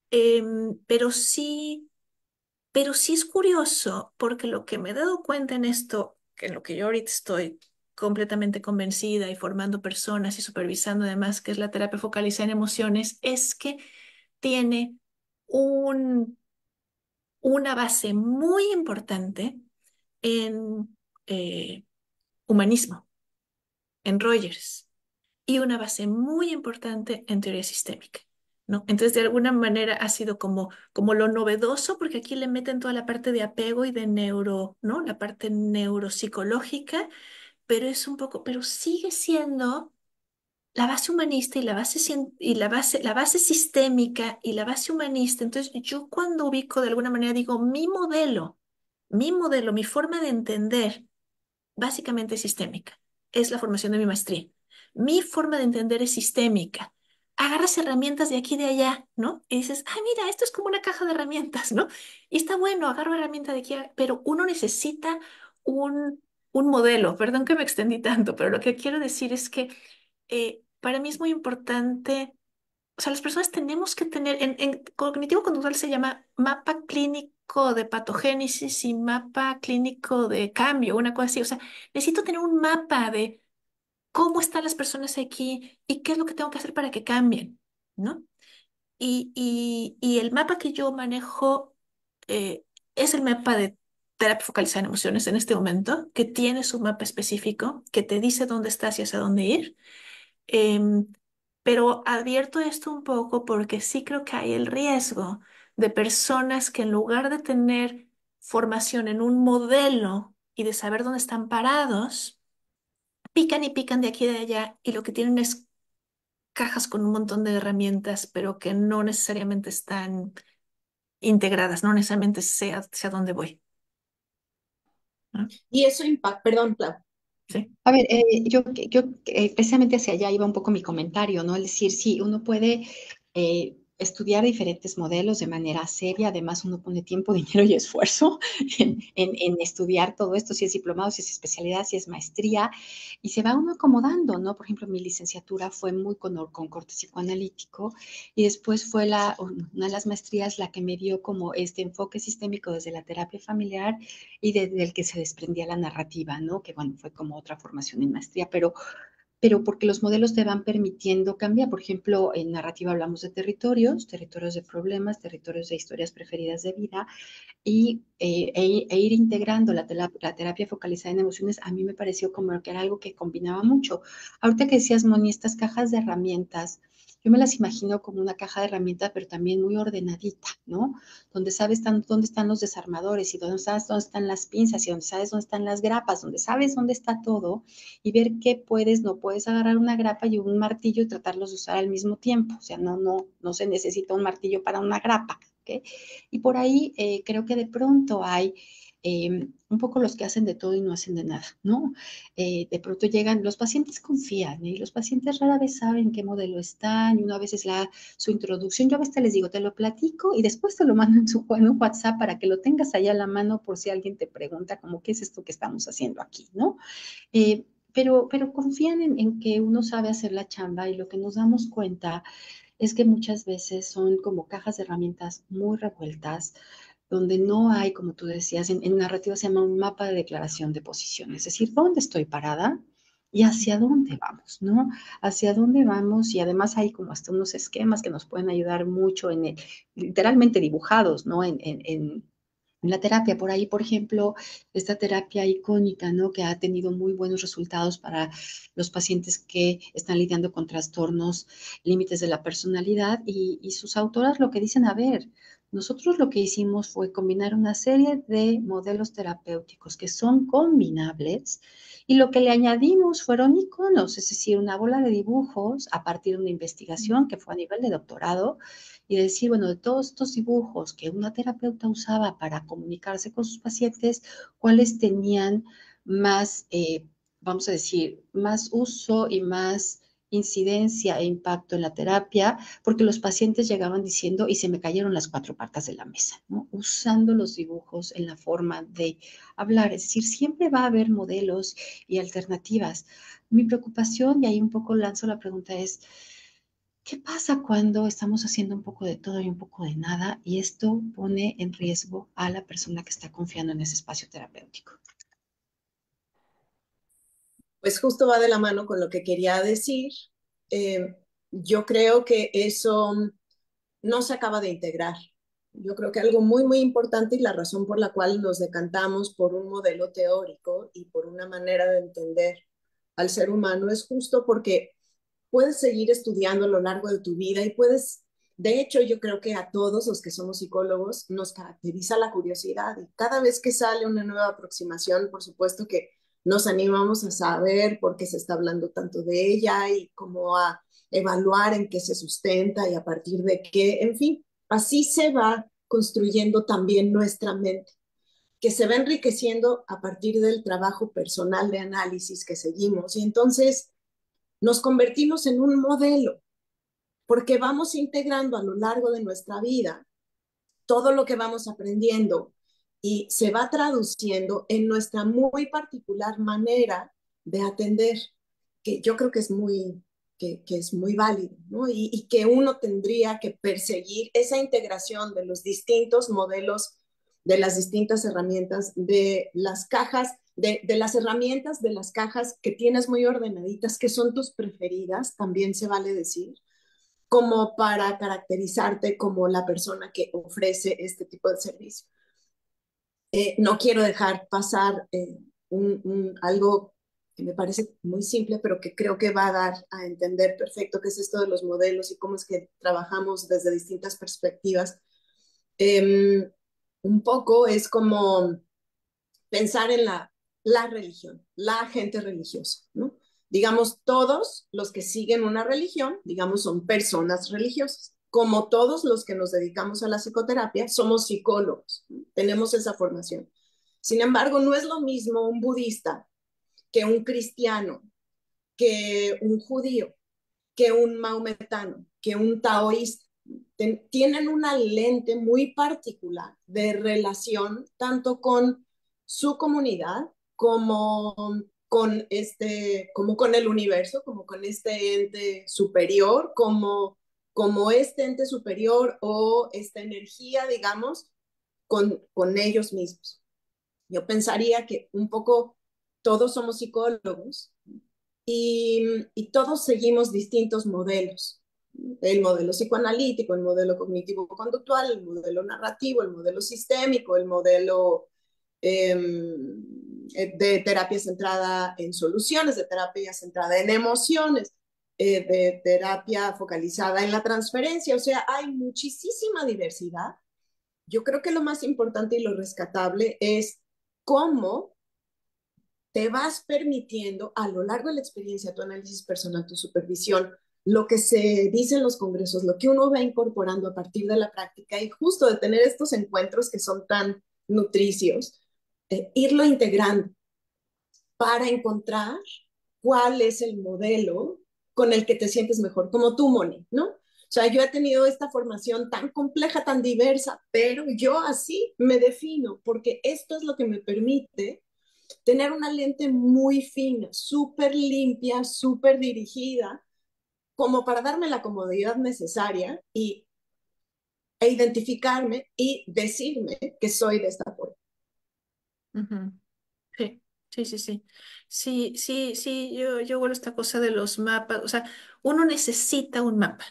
S3: Pero sí. Pero sí es curioso, porque lo que me he dado cuenta en esto, que en lo que yo ahorita estoy completamente convencida y formando personas y supervisando además, que es la terapia focalizada en emociones, es que tiene un, una base muy importante en humanismo, en Rogers, y una base muy importante en teoría sistémica, ¿no? Entonces, de alguna manera ha sido como lo novedoso, porque aquí le meten toda la parte de apego y de ¿no? La parte neuropsicológica, pero es un poco, pero sigue siendo la base humanista y la base sistémica y la base humanista. Entonces, yo cuando ubico de alguna manera digo, mi forma de entender básicamente es sistémica. Es la formación de mi maestría. Mi forma de entender es sistémica. Agarras herramientas de aquí y de allá, ¿no? Y dices, ay, mira, esto es como una caja de herramientas, ¿no? Y está bueno, agarro herramienta de aquí, pero uno necesita un modelo. Perdón que me extendí tanto, pero lo que quiero decir es que para mí es muy importante, o sea, las personas tenemos que tener, en cognitivo conductual se llama mapa clínico de patogénesis y mapa clínico de cambio, una cosa así. O sea, necesito tener un mapa de cómo están las personas aquí y qué es lo que tengo que hacer para que cambien, ¿no? Y el mapa que yo manejo es el mapa de terapia focalizada en emociones en este momento, que tiene su mapa específico, que te dice dónde estás y hacia dónde ir. Em, pero advierto esto un poco porque sí creo que hay el riesgo de personas que en lugar de tener formación en un modelo y de saber dónde están parados, pican y pican de aquí y de allá y lo que tienen es cajas con un montón de herramientas, pero que no necesariamente están integradas, no necesariamente sé hacia dónde voy, ¿no?
S4: Y eso impacta, perdón, Clau.
S3: Sí.
S2: A ver, precisamente hacia allá iba un poco mi comentario, ¿no? Es decir, sí, uno puede estudiar diferentes modelos de manera seria, además uno pone tiempo, dinero y esfuerzo en estudiar todo esto, si es diplomado, si es especialidad, si es maestría, y se va uno acomodando, ¿no? Por ejemplo, mi licenciatura fue muy con corte psicoanalítico y después fue una de las maestrías la que me dio como este enfoque sistémico desde la terapia familiar y desde el que se desprendía la narrativa, ¿no? Que bueno, fue como otra formación en maestría, pero porque los modelos te van permitiendo cambiar. Por ejemplo, en narrativa hablamos de territorios de problemas, territorios de historias preferidas de vida, e ir integrando la terapia focalizada en emociones, a mí me pareció como que era algo que combinaba mucho. Ahorita que decías, Moni, estas cajas de herramientas, yo me las imagino como una caja de herramientas, pero también muy ordenadita, ¿no? Donde sabes dónde están los desarmadores y donde sabes dónde están las pinzas y donde sabes dónde están las grapas, donde sabes dónde está todo y ver qué puedes, no puedes agarrar una grapa y un martillo y tratarlos de usar al mismo tiempo. O sea, no se necesita un martillo para una grapa, ¿ok? Y por ahí creo que de pronto hay un poco los que hacen de todo y no hacen de nada, ¿no? De pronto llegan, los pacientes confían y los pacientes rara vez saben qué modelo están y una vez es su introducción, yo a veces les digo, te lo platico y después te lo mando en un WhatsApp para que lo tengas allá a la mano por si alguien te pregunta como, ¿qué es esto que estamos haciendo aquí, ¿no? Pero confían en que uno sabe hacer la chamba y lo que nos damos cuenta es que muchas veces son como cajas de herramientas muy revueltas, donde no hay, como tú decías, en narrativa se llama un mapa de declaración de posiciones, es decir, ¿dónde estoy parada? Y hacia dónde vamos, ¿no? Hacia dónde vamos y además hay como hasta unos esquemas que nos pueden ayudar mucho literalmente dibujados, ¿no? En la terapia. Por ahí, por ejemplo, esta terapia icónica, ¿no? Que ha tenido muy buenos resultados para los pacientes que están lidiando con trastornos, límites de la personalidad y sus autoras lo que dicen, a ver, nosotros lo que hicimos fue combinar una serie de modelos terapéuticos que son combinables y lo que le añadimos fueron iconos, es decir, una bola de dibujos a partir de una investigación que fue a nivel de doctorado y decir, bueno, de todos estos dibujos que una terapeuta usaba para comunicarse con sus pacientes, cuáles tenían más, vamos a decir, más uso y más incidencia e impacto en la terapia, porque los pacientes llegaban diciendo, y se me cayeron las cuatro patas de la mesa, ¿no? Usando los dibujos en la forma de hablar, es decir, siempre va a haber modelos y alternativas. Mi preocupación, y ahí un poco lanzo la pregunta, es, ¿qué pasa cuando estamos haciendo un poco de todo y un poco de nada y esto pone en riesgo a la persona que está confiando en ese espacio terapéutico?
S4: Pues justo va de la mano con lo que quería decir. Eh, yo creo que eso no se acaba de integrar. Yo creo que algo muy, muy importante y la razón por la cual nos decantamos por un modelo teórico y por una manera de entender al ser humano es justo porque puedes seguir estudiando a lo largo de tu vida y puedes, de hecho, yo creo que a todos los que somos psicólogos nos caracteriza la curiosidad y cada vez que sale una nueva aproximación, por supuesto que nos animamos a saber por qué se está hablando tanto de ella y cómo a evaluar en qué se sustenta y a partir de qué, en fin, así se va construyendo también nuestra mente, que se va enriqueciendo a partir del trabajo personal de análisis que seguimos. Y entonces nos convertimos en un modelo, porque vamos integrando a lo largo de nuestra vida todo lo que vamos aprendiendo y se va traduciendo en nuestra muy particular manera de atender, que yo creo que es que es muy válido, ¿no? Y que uno tendría que perseguir esa integración de los distintos modelos, de las distintas herramientas, de las cajas, de las herramientas de las cajas que tienes muy ordenaditas, que son tus preferidas, también se vale decir, como para caracterizarte como la persona que ofrece este tipo de servicio. No quiero dejar pasar algo que me parece muy simple, pero que creo que va a dar a entender perfecto qué es esto de los modelos y cómo es que trabajamos desde distintas perspectivas. Un poco es como pensar en la religión, la gente religiosa, ¿no? Digamos, todos los que siguen una religión, digamos, son personas religiosas. Como todos los que nos dedicamos a la psicoterapia, somos psicólogos, ¿no? Tenemos esa formación. Sin embargo, no es lo mismo un budista que un cristiano, que un judío, que un maometano, que un taoísta. Tienen una lente muy particular de relación tanto con su comunidad como como con el universo, como con este ente superior, como este ente superior o esta energía, digamos, con ellos mismos. Yo pensaría que un poco todos somos psicólogos y todos seguimos distintos modelos. El modelo psicoanalítico, el modelo cognitivo-conductual, el modelo narrativo, el modelo sistémico, el modelo de terapia centrada en soluciones, de terapia centrada en emociones, de terapia focalizada en la transferencia. O sea, hay muchísima diversidad. Yo creo que lo más importante y lo rescatable es cómo te vas permitiendo a lo largo de la experiencia, tu análisis personal, tu supervisión, lo que se dice en los congresos, lo que uno va incorporando a partir de la práctica y justo de tener estos encuentros que son tan nutricios, irlo integrando para encontrar cuál es el modelo con el que te sientes mejor, como tú, Moni, ¿no? O sea, yo he tenido esta formación tan compleja, tan diversa, pero yo así me defino, porque esto es lo que me permite tener una lente muy fina, súper limpia, súper dirigida, como para darme la comodidad necesaria e identificarme y decirme que soy de esta forma.
S3: Ujú. Sí, sí, sí, sí. Sí, sí, sí, yo vuelvo a esta cosa de los mapas. O sea, uno necesita un mapa.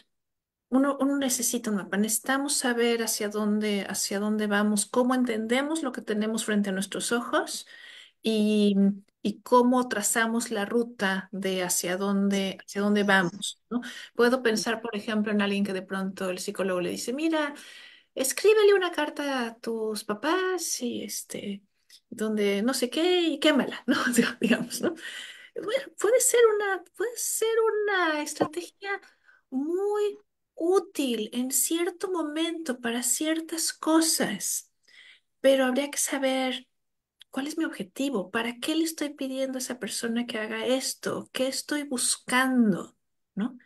S3: Uno necesita un mapa. Necesitamos saber hacia dónde vamos, cómo entendemos lo que tenemos frente a nuestros ojos y, y cómo trazamos la ruta de hacia dónde vamos, ¿no? Puedo pensar, por ejemplo, en alguien que de pronto el psicólogo le dice, mira, escríbele una carta a tus papás y donde no sé qué y quémala, ¿no? Digamos, ¿no? Bueno, puede ser una estrategia muy útil en cierto momento para ciertas cosas, pero habría que saber cuál es mi objetivo, para qué le estoy pidiendo a esa persona que haga esto, qué estoy buscando, ¿no?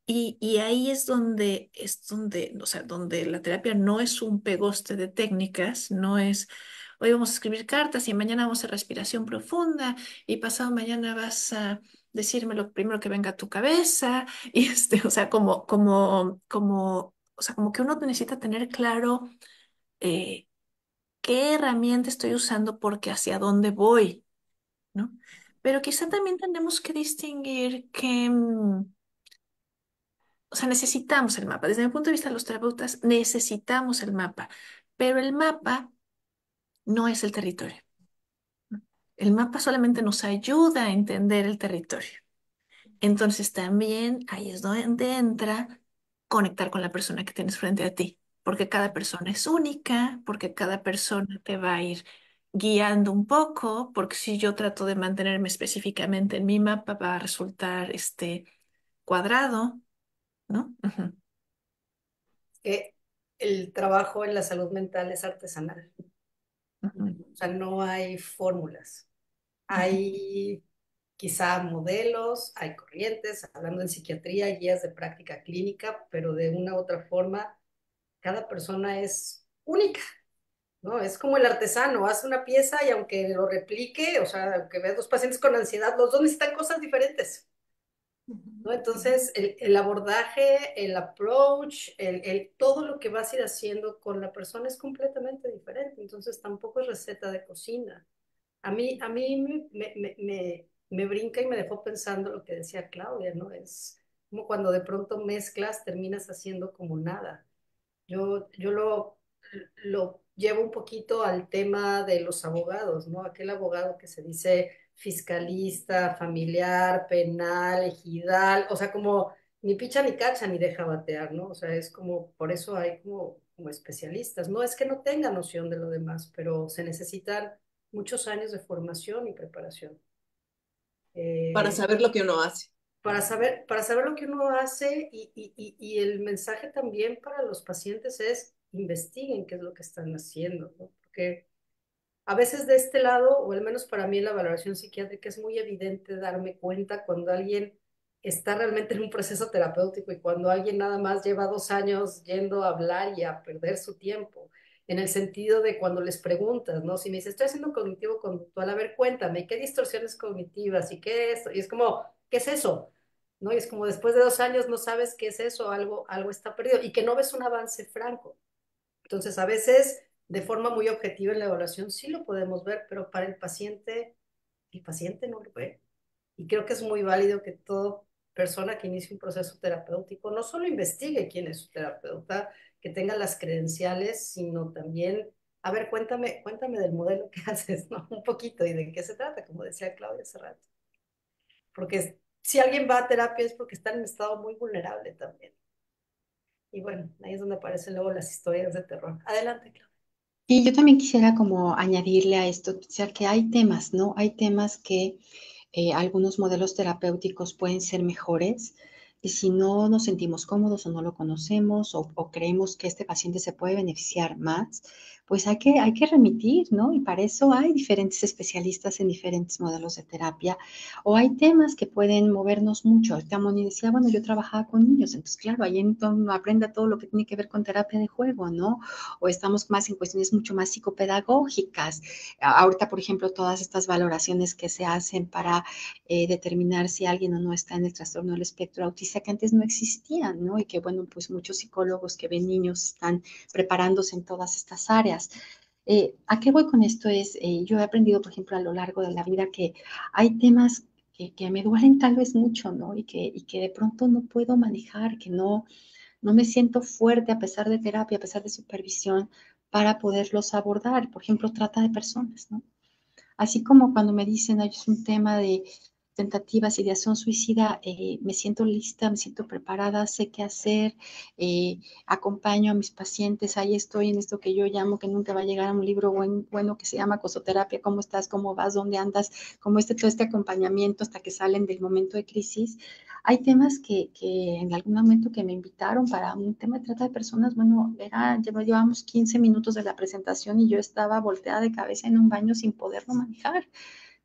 S3: Y ahí es donde, o sea, donde la terapia no es un pegoste de técnicas, no es, hoy vamos a escribir cartas y mañana vamos a respiración profunda y pasado mañana vas a decirme lo primero que venga a tu cabeza y o sea, o sea, como que uno necesita tener claro eh, qué herramienta estoy usando porque hacia dónde voy, ¿no? Pero quizá también tenemos que distinguir que o sea, necesitamos el mapa. Desde mi punto de vista, los terapeutas necesitamos el mapa, pero el mapa no es el territorio. El mapa solamente nos ayuda a entender el territorio. Entonces también ahí es donde entra conectar con la persona que tienes frente a ti, porque cada persona es única, porque cada persona te va a ir guiando un poco, porque si yo trato de mantenerme específicamente en mi mapa, va a resultar cuadrado, ¿no? Ujú,
S1: Que el trabajo en la salud mental es artesanal.
S3: ujú,
S1: O sea, no hay fórmulas.
S3: ujú.
S1: Hay quizá modelos, hay corrientes, hablando en psiquiatría, hay guías de práctica clínica, pero de una u otra forma, cada persona es única, ¿no? Es como el artesano, hace una pieza y aunque lo replique, o sea, aunque veas dos pacientes con ansiedad, los dos necesitan cosas diferentes, ¿no? Entonces, el abordaje, el approach, todo lo que vas a ir haciendo con la persona es completamente diferente, entonces tampoco es receta de cocina. A mí me brinca y me dejó pensando lo que decía Claudia, ¿no? Es como cuando de pronto mezclas, terminas haciendo como nada. Yo lo llevo un poquito al tema de los abogados, ¿no? Aquel abogado que se dice fiscalista, familiar, penal, ejidal, o sea, como ni picha ni cacha ni deja batear, ¿no? O sea, es como, por eso hay como especialistas. No es que no tenga noción de lo demás, pero se necesitan muchos años de formación y preparación.
S4: Para
S1: Eh,
S4: saber lo que uno hace.
S1: para saber lo que uno hace y el mensaje también para los pacientes es investiguen qué es lo que están haciendo, ¿no? Porque A veces de este lado, o al menos para mí en la valoración psiquiátrica, es muy evidente darme cuenta cuando alguien está realmente en un proceso terapéutico y cuando alguien nada más lleva 2 años yendo a hablar y a perder su tiempo. En el sentido de cuando les preguntas, ¿no? Si me dice, estoy haciendo cognitivo conductual, a ver, cuéntame, ¿qué distorsiones cognitivas y qué es esto? Y es como, ¿qué es eso? ¿No? Y es como después de 2 años no sabes qué es eso, algo está perdido y que no ves un avance franco. Entonces, a veces, de forma muy objetiva en la evaluación, sí lo podemos ver, pero para el paciente no lo ve. Y creo que es muy válido que toda persona que inicie un proceso terapéutico no solo investigue quién es su terapeuta, que tenga las credenciales, sino también, a ver, cuéntame del modelo que haces, ¿no? Un poquito y de qué se trata, como decía Claudia hace rato. Porque si alguien va a terapia es porque está en un estado muy vulnerable también. Y bueno, ahí es donde aparecen luego las historias de terror. Adelante, Claudia.
S2: Y yo también quisiera como añadirle a esto, o sea, que hay temas, ¿no? Hay temas que algunos modelos terapéuticos pueden ser mejores y si no nos sentimos cómodos o no lo conocemos o creemos que este paciente se puede beneficiar más, pues hay que remitir, ¿no? Y para eso hay diferentes especialistas en diferentes modelos de terapia o hay temas que pueden movernos mucho. Ahorita Moni decía, bueno, yo trabajaba con niños, entonces claro, ahí entonces aprenda todo lo que tiene que ver con terapia de juego, ¿no? O estamos más en cuestiones mucho más psicopedagógicas. Ahorita, por ejemplo, todas estas valoraciones que se hacen para determinar si alguien o no está en el trastorno del espectro autista que antes no existían, ¿no? Y que, bueno, pues muchos psicólogos que ven niños están preparándose en todas estas áreas. ¿A qué voy con esto? Yo he aprendido, por ejemplo, a lo largo de la vida que hay temas que me duelen tal vez mucho, ¿no? Y que de pronto no puedo manejar, que no me siento fuerte a pesar de terapia, a pesar de supervisión, para poderlos abordar. Por ejemplo, trata de personas, ¿no? Así como cuando me dicen, ay, es un tema de tentativas, ideación suicida, me siento lista, me siento preparada, sé qué hacer, acompaño a mis pacientes, ahí estoy en esto que yo llamo, que nunca va a llegar a un libro bueno que se llama Cosoterapia, cómo estás, cómo vas, dónde andas, cómo todo este acompañamiento hasta que salen del momento de crisis. Hay temas que en algún momento que me invitaron para un tema de trata de personas, bueno, llevábamos 15 minutos de la presentación y yo estaba volteada de cabeza en un baño sin poderlo manejar.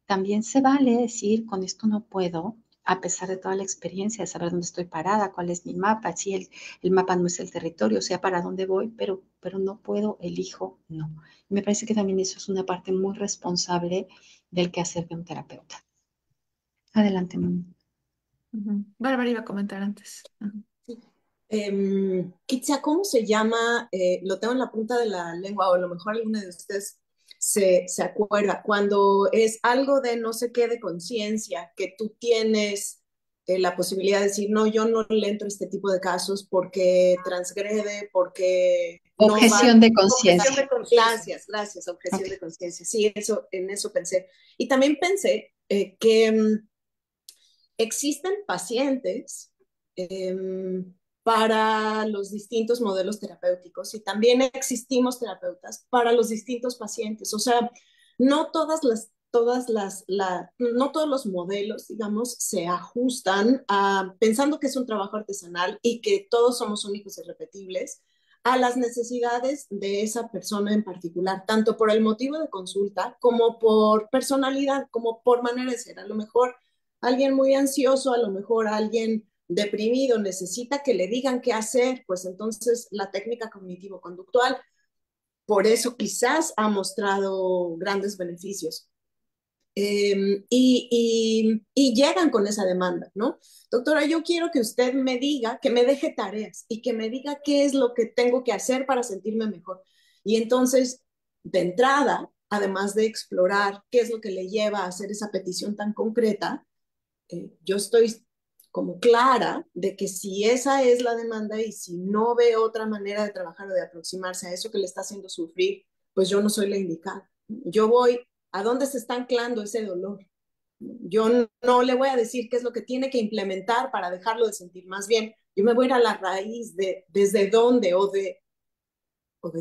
S2: También se vale decir, con esto no puedo, a pesar de toda la experiencia de saber dónde estoy parada, cuál es mi mapa, si el mapa no es el territorio, o sea, para dónde voy, pero no puedo, elijo, no. Y me parece que también eso es una parte muy responsable del quehacer de un terapeuta. Adelante, Moni.
S3: Bárbara iba a comentar antes.
S4: Kitsa, ¿cómo se llama? Lo tengo en la punta de la lengua, o a lo mejor alguno de ustedes se acuerda, cuando es algo de no sé qué de conciencia, que tú tienes la posibilidad de decir, no, yo no le entro a este tipo de casos porque transgrede, porque no va.
S2: Objeción de
S1: Objeción
S2: conciencia.
S1: de conciencia.
S4: Gracias, objeción
S2: Ok.
S4: de conciencia. Sí, en eso pensé. Y también pensé que existen pacientes para los distintos modelos terapéuticos y también existimos terapeutas para los distintos pacientes. O sea, no no todos los modelos, digamos, se ajustan pensando que es un trabajo artesanal y que todos somos únicos y repetibles a las necesidades de esa persona en particular, tanto por el motivo de consulta como por personalidad, como por manera de ser. A lo mejor alguien muy ansioso, a lo mejor alguien deprimido necesita que le digan qué hacer, pues entonces la técnica cognitivo-conductual, por eso quizás ha mostrado grandes beneficios. Y llegan con esa demanda, ¿no? Doctora, yo quiero que usted me diga, que me deje tareas y que me diga qué es lo que tengo que hacer para sentirme mejor. Y entonces, de entrada, además de explorar qué es lo que le lleva a hacer esa petición tan concreta, yo estoy como clara de que si esa es la demanda y si no ve otra manera de trabajar o de aproximarse a eso que le está haciendo sufrir, pues yo no soy la indicada. Yo voy a dónde se está anclando ese dolor. Yo no le voy a decir qué es lo que tiene que implementar para dejarlo de sentir. Más bien, yo me voy a ir a la raíz de desde dónde o de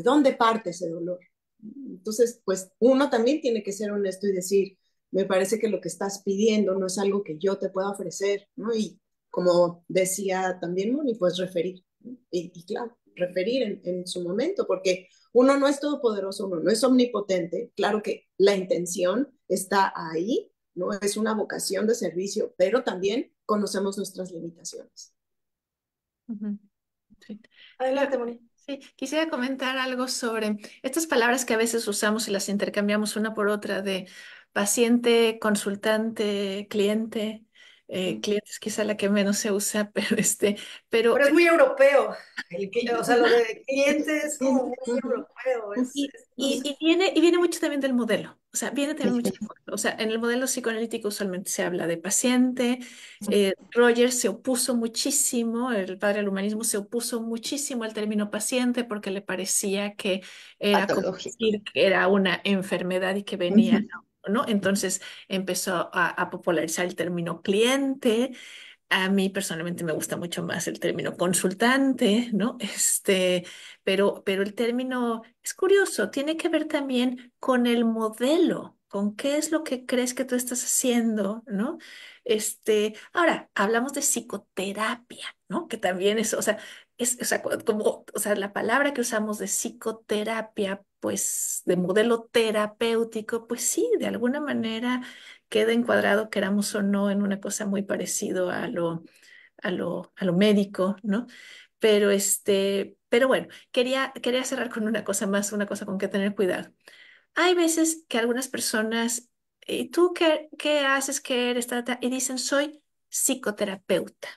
S4: dónde parte ese dolor. Entonces, pues uno también tiene que ser honesto y decir, me parece que lo que estás pidiendo no es algo que yo te pueda ofrecer, ¿no? Y como decía también Moni, pues referir, ¿no? Y claro. referir en su momento, porque uno no es todopoderoso, uno no es omnipotente. Claro que la intención está ahí, ¿no? Es una vocación de servicio, pero también conocemos nuestras limitaciones.
S3: Ujú. Sí. Yo,
S1: Adelante, Moni.
S3: sí, quisiera comentar algo sobre estas palabras que a veces usamos y las intercambiamos una por otra de paciente, consultante, cliente. Cliente es quizá la que menos se usa, pero pero
S1: Pero es muy europeo. O sea, lo de cliente es como muy
S4: Ujú.
S1: europeo. No sé.
S3: y viene mucho también del modelo. O sea, viene también mucho del modelo. O sea, en el modelo psicoanalítico usualmente se habla de paciente. Rogers se opuso muchísimo, el padre del humanismo se opuso muchísimo al término paciente porque le parecía que era como
S2: Patológico.
S3: decir que era una enfermedad y que venía,
S2: Ujú.
S3: ¿no? Entonces empezó a popularizar el término cliente. A mí personalmente me gusta mucho más el término consultante, ¿no? Pero el término es curioso, tiene que ver también con el modelo, con qué es lo que crees que tú estás haciendo, ¿no? Ahora, hablamos de psicoterapia, ¿no? Que también es, o sea, o sea, como, o sea, la palabra que usamos de psicoterapia, pues, de modelo terapéutico, pues sí, de alguna manera queda encuadrado, queramos o no, en una cosa muy parecido a lo médico, ¿no? Pero bueno, quería cerrar con una cosa más, una cosa con que tener cuidado. Hay veces que algunas personas, ¿y tú qué haces? ¿Qué eres? Y dicen, soy psicoterapeuta.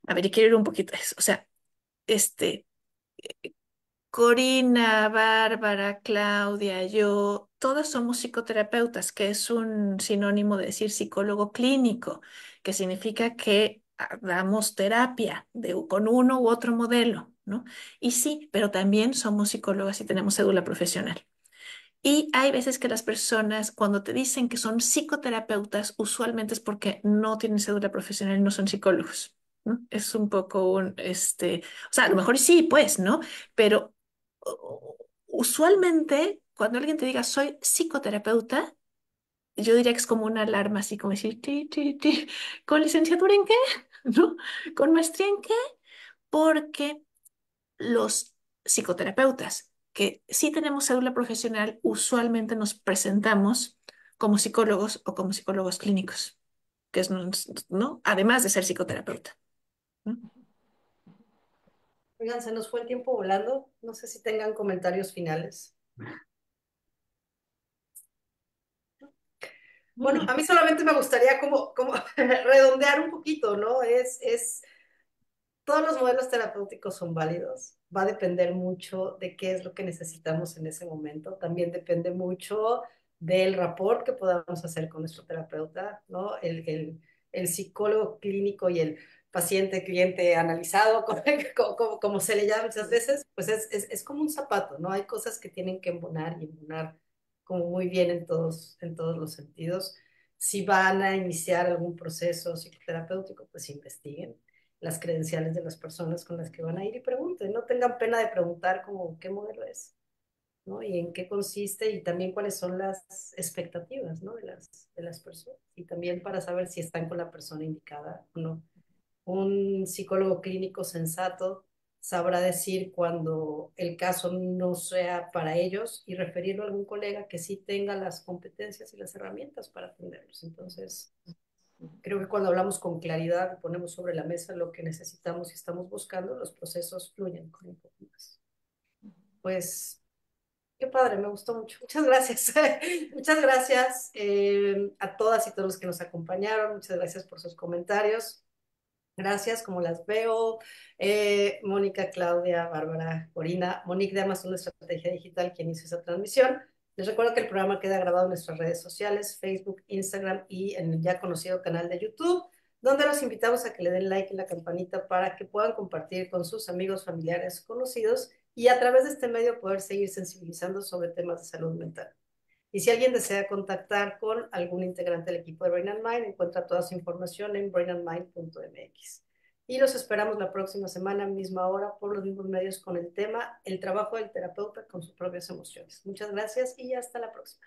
S3: A ver, y quiero ir un poquito a eso. O sea, este, Corina, Bárbara, Claudia, yo, todas somos psicoterapeutas, que es un sinónimo de decir psicólogo clínico, que significa que damos terapia con uno u otro modelo, ¿no? Y sí, pero también somos psicólogas y tenemos cédula profesional. Y hay veces que las personas, cuando te dicen que son psicoterapeutas, usualmente es porque no tienen cédula profesional y no son psicólogos, ¿no? Es un poco o sea, a lo mejor sí, pues, ¿no? Pero usualmente, cuando alguien te diga soy psicoterapeuta, yo diría que es como una alarma, así como decir, ti, ti, ti. ¿Con licenciatura en qué? ¿No? ¿Con maestría en qué? Porque los psicoterapeutas que sí tenemos cédula profesional, usualmente nos presentamos como psicólogos o como psicólogos clínicos, que es, ¿no? Además de ser psicoterapeuta, ¿no?
S1: Oigan, se nos fue el tiempo volando. No sé si tengan comentarios finales. Bueno, a mí solamente me gustaría como redondear un poquito, ¿no? Todos los modelos terapéuticos son válidos. Va a depender mucho de qué es lo que necesitamos en ese momento. También depende mucho del rapport que podamos hacer con nuestro terapeuta, ¿no? El psicólogo clínico y el paciente, cliente analizado, como se le llama muchas veces, pues es como un zapato, ¿no? Hay cosas que tienen que embonar y embonar como muy bien en todos los sentidos. Si van a iniciar algún proceso psicoterapéutico, pues investiguen las credenciales de las personas con las que van a ir y pregunten, no tengan pena de preguntar como qué modelo es, ¿no? Y en qué consiste y también cuáles son las expectativas, ¿no? De las personas y también para saber si están con la persona indicada o no. Un psicólogo clínico sensato sabrá decir cuando el caso no sea para ellos y referirlo a algún colega que sí tenga las competencias y las herramientas para atenderlos. Entonces, creo que cuando hablamos con claridad y ponemos sobre la mesa lo que necesitamos y estamos buscando, los procesos fluyen con un poco más. Pues, qué padre, me gustó mucho. Muchas gracias. Muchas gracias a todas y todos los que nos acompañaron. Muchas gracias por sus comentarios. Gracias, como las veo. Mónica, Claudia, Bárbara, Corina, Monique de Amazon de Estrategia Digital, quien hizo esa transmisión. Les recuerdo que el programa queda grabado en nuestras redes sociales, Facebook, Instagram y en el ya conocido canal de YouTube, donde los invitamos a que le den like y la campanita para que puedan compartir con sus amigos, familiares, conocidos y a través de este medio poder seguir sensibilizando sobre temas de salud mental. Y si alguien desea contactar con algún integrante del equipo de Brain and Mind, encuentra toda su información en brainandmind.mx. Y los esperamos la próxima semana, misma hora, por los mismos medios con el tema El trabajo del terapeuta con sus propias emociones. Muchas gracias y hasta la próxima.